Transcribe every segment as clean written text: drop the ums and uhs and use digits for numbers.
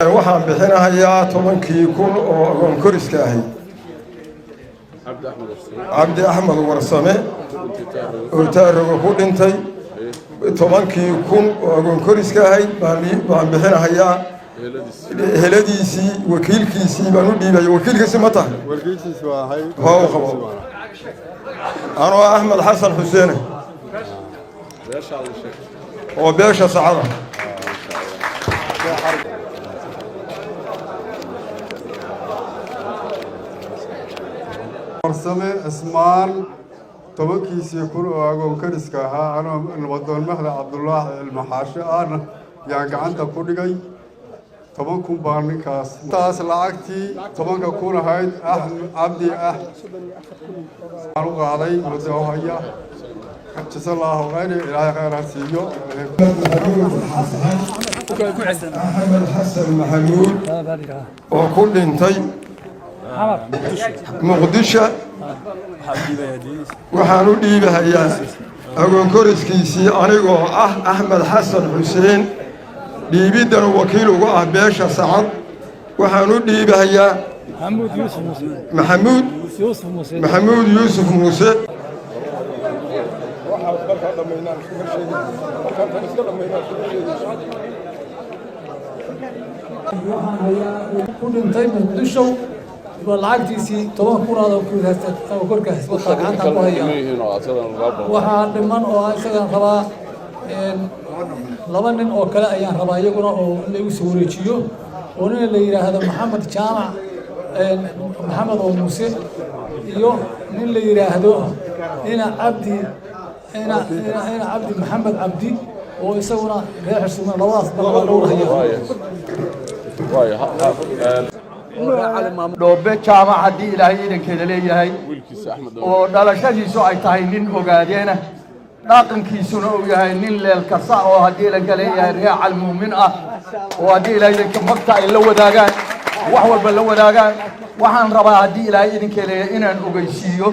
waxaan bixinayaa 10 kun oo agoon koriska ahay Cabdi Axmed Warsame oo taariikh ku dhintay 10 kun oo agoon koriska ahay baan bixinayaa heladiisii wakiilkiisii baan u dhiibay wakiilkiisa ma tahay wakiilkiisa waa hay anoo Axmed Xasan Xuseen oo beesha Sacada Warsame Ismaan tobankiisii kun oo agoon kariska ahaa anoo nabadoon Mahdi Cabdullah Ilmaxaashe aan yaan gacanta ku dhigay 10 kun baan ninkaas taas lacagtii 10 kun ahayd Cabdi aan u qaaday muddo haya جزاه الله خير إلهي خير هسيو أحمد حسن محمود وكل انتي مقدشة وحانو ديبها يا أقول كورسكيسي أنيقو أحمد حسن حسين ديبيدن وكيلو باشا سعد وحانو ديبها يا محمود يوسف موسى كلنتي مقدشو والعكسي طبعا كورة وكذا وكركه وطاقان تقوية وحال من أو سجن خلا لبنان أو كلا أيام خلا يكون أو اللي يسوي شيء ون اللي هذا محمد جامع محمد أو موسى يو من اللي هذا هنا عبدي هنا عبدي محمد عبدي ويسوون غير حسنا لواص بالغلور هي دوبة جامعة هدي إلهي إنك للي هاي ودلشتي أي تاينين وقادينا لكن كيسون وياهاي نين للكساء وهدي لك لي رياع المؤمن وهدي لك مقطع اللو داغان وحول باللو داغان وحن ربا هدي إلهي إنك لي إن أوجيسيو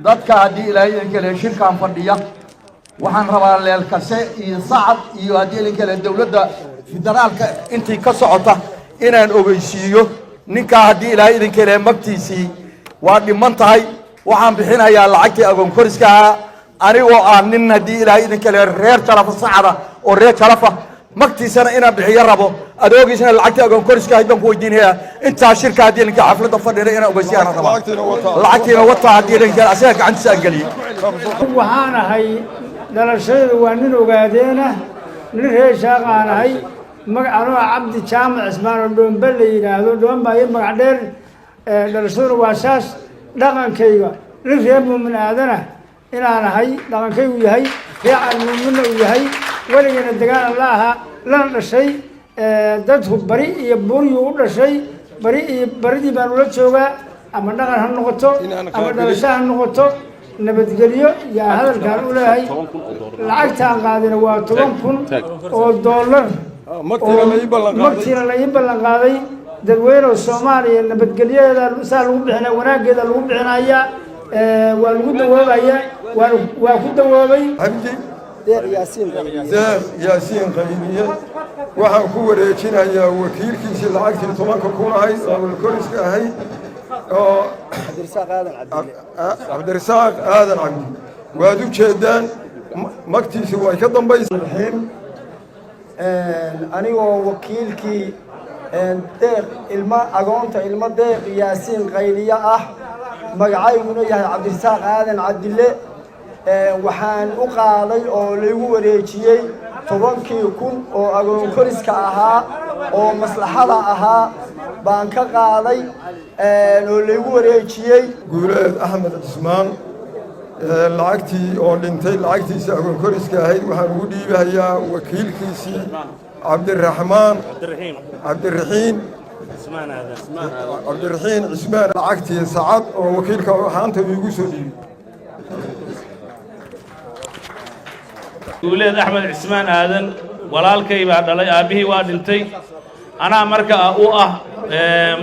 ضدك هدي إلهي إنك لي شركة فردية وحن ربا للكساء يصعد يهدي لك للدولة فدرالك أنت كسعته إن أوجيسيو ninka hadii ilaahay idin kale magtiisi waa dhimantahay waxaan bixinayaa lacagtii agoon koriska anigoo aan nin hadii ilaahay idin kale reer talafa Sacada oo reer talafa magtiisana inaan bixiyo rabo adoogiisna lacagtii agoon koriska ay baan ku weydiinayaa inta shirka hadii ninka xafladda fadhiyo inaan ogeysiyaan rabo lacagtiina wata hadii idin kale asaga gacantiisa galiyo waxaan ahay dhalashada waa nin ogaadeena nin reer shaaqaan ahay magacano Cabdi Jaamac Ismaan oo Dhoombe la yiraahdo Dhoombe ay magac dheer dhalashadu waa saas dhaqankayga reer muumin aadana inaan ahay dhaqankaygu yahay reer muumin uu yahay waligana degaan Allah la dhashay dadku bari iyo buuriyo u dhashay baridii baan ula joogaa ama dhaqan ha noqoto ama dhalasho ha noqoto nabadgelyo yaa hadalkaan u leeyahay lacagtaan qaadina waa 10 kun oo dollar magtiina la ii ballan qaaday dadweynaha Soomaaliya nabadgelyadeeda saa lagu bixinaa wanaageeda lagu bixinayaa waa lagu dawoobayaa waa ku dawoobay deeq yaasiin qaybiye waxaan ku wareejinayaa wakiilkiisa lacagtii 10 kun ahay oo koriska ahay oo Cabdirasaaq Aadan Cabdi waad u jeedaan magtiisa way ka dambaysaa anigoo wakiilkii deeq ilma agoonta ilma deeq yaasiin qayliya magacayguna yahay Cabdirasaaq Aadan Cabdille waxaan u qaaday oo lagu wareejiyay 10 kun oo agoon koriska ahaa oo maslaxada ahaa baan ka qaaday oo lagu wareejiyay guuleed Axmed Ismaan lacagtii oo dhintay lacagtiisa agoon koriska ahayd waxaan ugu dhiibayaa wakiilkiisii Cabdiraxiin Cismaan lacagtii Sacad oo wakiilka ahaanta igu soo dhiibay guuleed Axmed Cismaan aadan walaalkay baa dhalay aabihii waa dhintay anaa marka u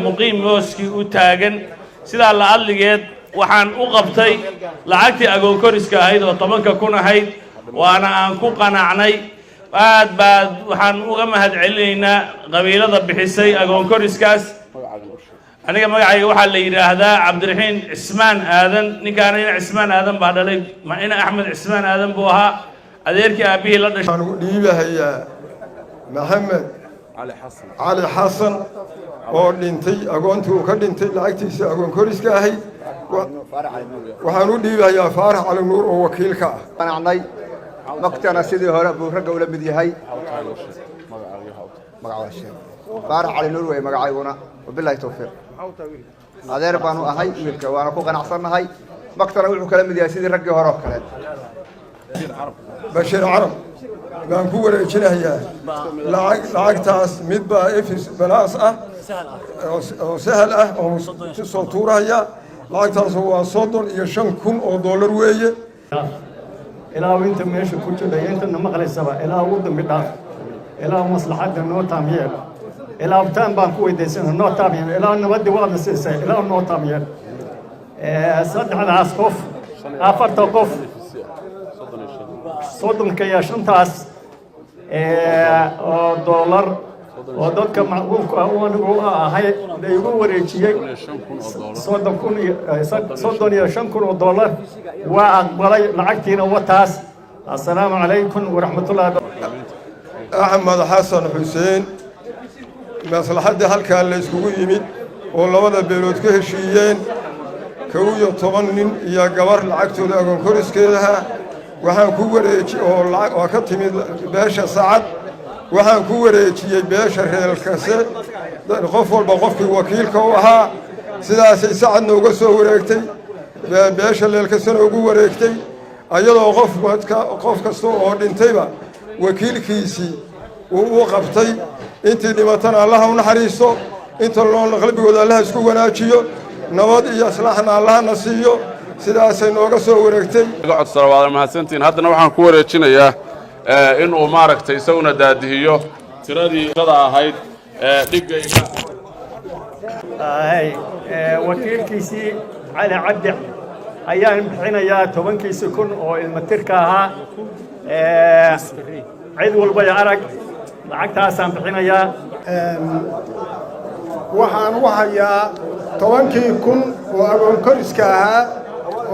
muqiim mooskii u taagan sida la adligeed waxaan u qabtay lacagtii agoon koriska ahayd oo 10 kun ahayd waana aan ku qanacnay aad baad waxaan uga mahad celinaynaa qabiilada bixisay agoon koriskaas aniga magacayga waxaa la yidhaahdaa cabdiraxiin cismaan aadan ninkaana ina cismaan aadan baa dhalay ina axmed cismaan aadan buu ahaa adeerkii aabihii la dhashay waxaan dhiibahayaa maxamed cali xasan oo dhintay agoontii uu ka dhintay lacagtiisa agoon koriska ahay waxaan u dhiibahayaa faarax cali nuur oo wakiilka ah qanacnay maktana sidii hore buu ragga ula mid yahay faarax cali nuur wey magacayguna wabilaahi tawfiiq adeer baanu ahay wiilka waana ku qanacsannahay maktana wuxuu kala mid yahay sidii raggii hore oo kale bashiir carab baan ku wareejinayaa lacagtaas mid baa efis balaas ah oo sahal ah oo soo tuurahaya lacagtaas waa 35,000 oo dollar weeye ilaa inta meesha ku jira intana maqlaysaba ilaa ugu dambi dhaaf ilaa maslaxada noo taamiyeen ilaa abtaan baan ku weydiisanaa noo taamiyeen ilaa nabadii wada siisay ilaa noo taamiyeen saddexdaas qof afarta qof soddonka iyo shantaas oo dollar oo dadka macquulka ah anigu ahay igu wareejiyey 35,000 oo dollar waa aqbalay lacagtiina wataas assalaamu calaykum waraxmatullaahi axmed xasan xuseen maslaxaddii halkaa la iskugu yimid oo labada beelood ka heshiiyeen 11 nin iyo gabar lacagtooda agoon koriskeedaha waxaan ku wareejiyey oo ka timid beesha sacad waxaan ku wareejiyey beesha reelkase qof walba qofkii wakiilka u ahaa sidaasay sacadna uga soo wareegtay beesha leelkasena ugu wareegtay ayadoo qof kasta oo dhintayba wakiilkiisii uu u qabtay intii dhimatana allaha u naxariisto inta noolna qalbigooda allaha isku wanaajiyo nabad iyo islaaxna allahna siiyo sidaasay nooga soo wareegtay codsada waad mahadsantiin haddana waxaan ku wareejinayaa in uu maaragtay isaguna daadihiyo tiradii shada ahayd dhigayga wakiilkiisii cali cabdi ayaan bixinayaa 10,000 oo ilmatirka ahaa cid walba ya arag lacagtaasaan bixinayaa waxaan u hayaa 10,000 oo agoon koriska ahaa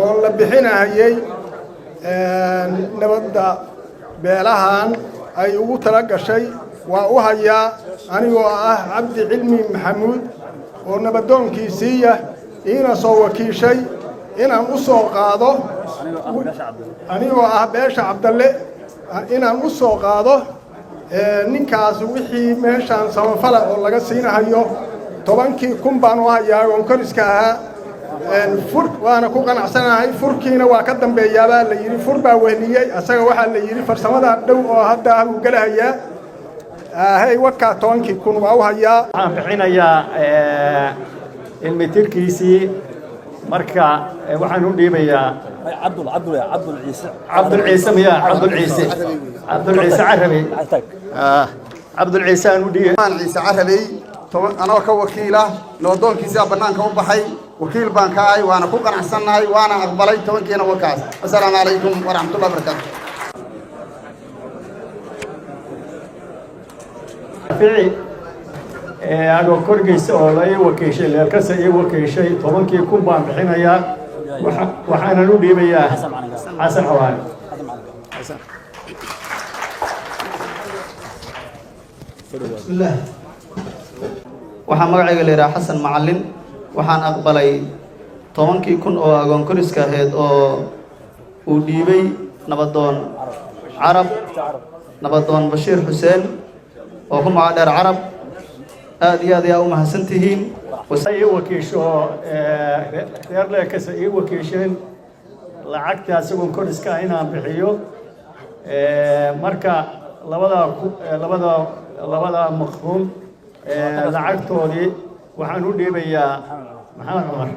oo la bixinayay nabadda beelahan ay ugu tala gashay waa u hayaa anigoo ah cabdi cilmi maxamuud oo nabadoonkiisiiya iina soo wakiishay inaan u soo qaado anigoo ah beesha cabdalle inaan u soo qaado ninkaas wixii meeshaan samafala oo laga siinahayo 10,000 baan u hayaa agoon koriska ahaa fur waana ku qanacsanahay furkiina waa ka dambeeyaabaa la yidhi fur baa wehliyey asaga waxaa la yidhi farsamada dhow oo hadda uu galahayaa hay wakaa 10,000 waa u hayaa waxaan bixinayaa ilmitirkiisii marka waxaan u dhiibayaa cabdulciise miyaa cabdulciise carabi cabdulciise aan u dhiibay ciise carabey anoo ka wakiila noodoonkiisa bannaanka u baxay wakiil baan ka ahay waana ku qanacsannahay waana aqbalay 10,000 wakaas assalaamu calaykum waraxmatullahi wabarakaatu fici agoo korgeysa oo la ii wakiishay leelkasa ii wakiishay 10,000 baan bixinayaa waxaanan u dhiibayaa xasan xawaani bismillaah waxaa magacayga la yidhaha xasan macallin waxaan aqbalay 10,000 oo agoon koriska ahayd oo uu dhiibay nabadoon carab nabadoon bashiir xuseen oo ku magac dheer carab aad iyo aad ayaa u mahadsantihiin ii wakiisho reer leelkasa ii wakiisheen lacagta asagoon koriska inaan bixiyo marka labada maqruum lacagtoodii waxaan u dhiibayaa maxamed cumar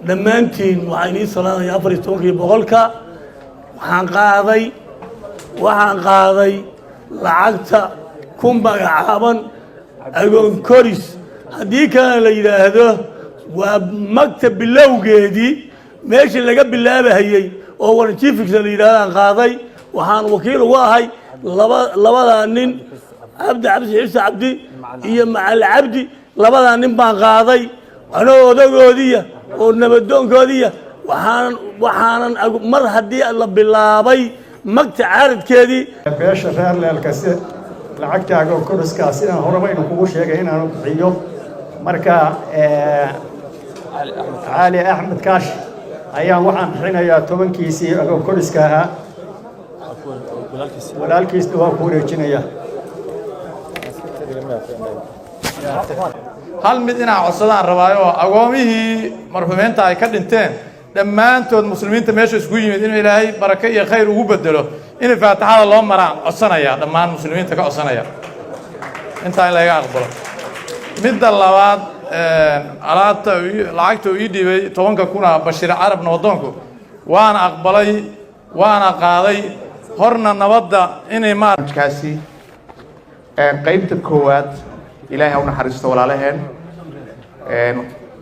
dhammaantiin waxaa inii salaamaya 14 boqolka waxaan qaaday lacagta ku magacaaban agoon koris haddii kalena la yidhaahdo waa magta bilowgeedii meeshii laga bilaabahayey oo warjiifigsa la yidhahdaan qaaday waxaan wakiil uga ahay labadaa nin cabdi ciise cabdi iyo macali cabdi labadaa nin baan qaaday anoo odagoodiya oo nabadoonkoodiya waxaanan mar haddii la bilaabay magta caaradkeedii beesha reer leelkasi lacagta agoonkoriskaas inaan horeba inu kugu sheegay inaanu bixiyo marka cali axmed kaash ayaan waxaan bixinayaa 10kiisii agoonkoriska ahaa walaalkiisna waa ku wareejinaya hal mid inaan codsadaan rabaayo agoomihii marxuumiinta ay ka dhinteen dhammaantood muslimiinta meesha isku yimid inuu ilaahay barako iyo khayr ugu bedelo in faataxada loo maraan codsanaya dhammaan muslimiinta ka codsanaya intaa in laga aqbalo midda labaad alaabta lacagta uu ii dhiibay 10,000 Bashiir Carab Noodoonku waana aqbalay waana qaaday horna nabadda inay maarkaasi qaybta koowaad ilaahay u naxariisto walaalaheen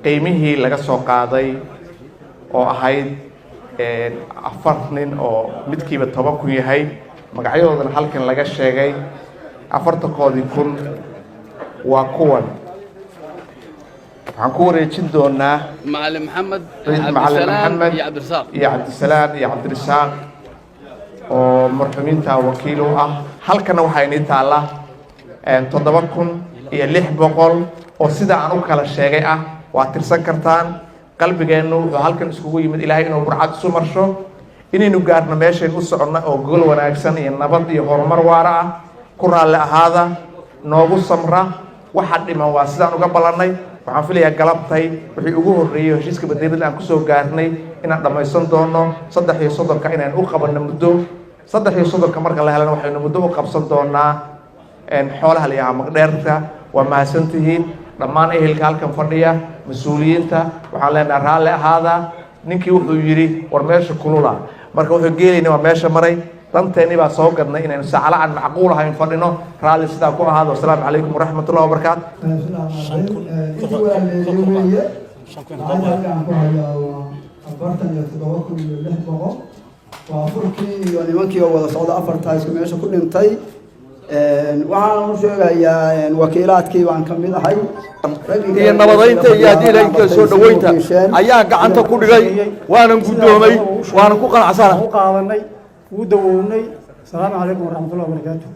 qiimihii laga soo qaaday oo ahayd 4 nin oo midkiiba 10,000 yahay magacyadoodana halkan laga sheegay 40,000 waa kuwan waxaan ku wareejin doonaa معلم محمد iyo Cabdisalaam iyo Cabdirasaaq oo marxuumiinta wakiil u ah halkana waxaa inii taala 7,600 oo sida aan u kala sheegay ah waa tirsan kartaan qalbigeennu wuxuu halkan iskugu yimid ilaahay inuu burcad isu marsho inaynu gaarno meeshaynu u soconno oo gol wanaagsan iyo nabad iyo horumar waara ah ku raalli ahaada noogu samra waxa dhiman waa sidaan uga ballanay waxaan filayaa galabtay wixii ugu horreeyay heshiiska badeelada aan ku soo gaarnay inaan dhammaysan doono 3 inaan u qabanno muddo 3 marka la helana waxaynu muddo u qabsan doonaa xoolaha la yahay magdheerta waa mahadsantihiin dhammaan ehelka halkan fadhiya mas'uuliyiinta waxaan leenahay raalli ahaada ninkii wuxuu yiri war meesha kulula marka wuxuu geelinay waa meesha maray danteeni baa soo gadnay inaynu saacala aan macquul ahayn fadhino raalli sidaa ku ahaado assalaamu calaykum waraxmatullahi wabarakaatu waa furkii iyo nimankii oo wada socda afartaa isku meesha ku dhintay waxaan u sheegayaa wakiilaadkii baan ka mid ahay iyo nabadaynta iyo haddii ilaahay soo dhaweynta ayaa gacanta ku dhigay waanan guddoomay waanan ku qanacsanahay qaadanay u dawownay salaamu calaykum waraxmatullahi wabarakaatuh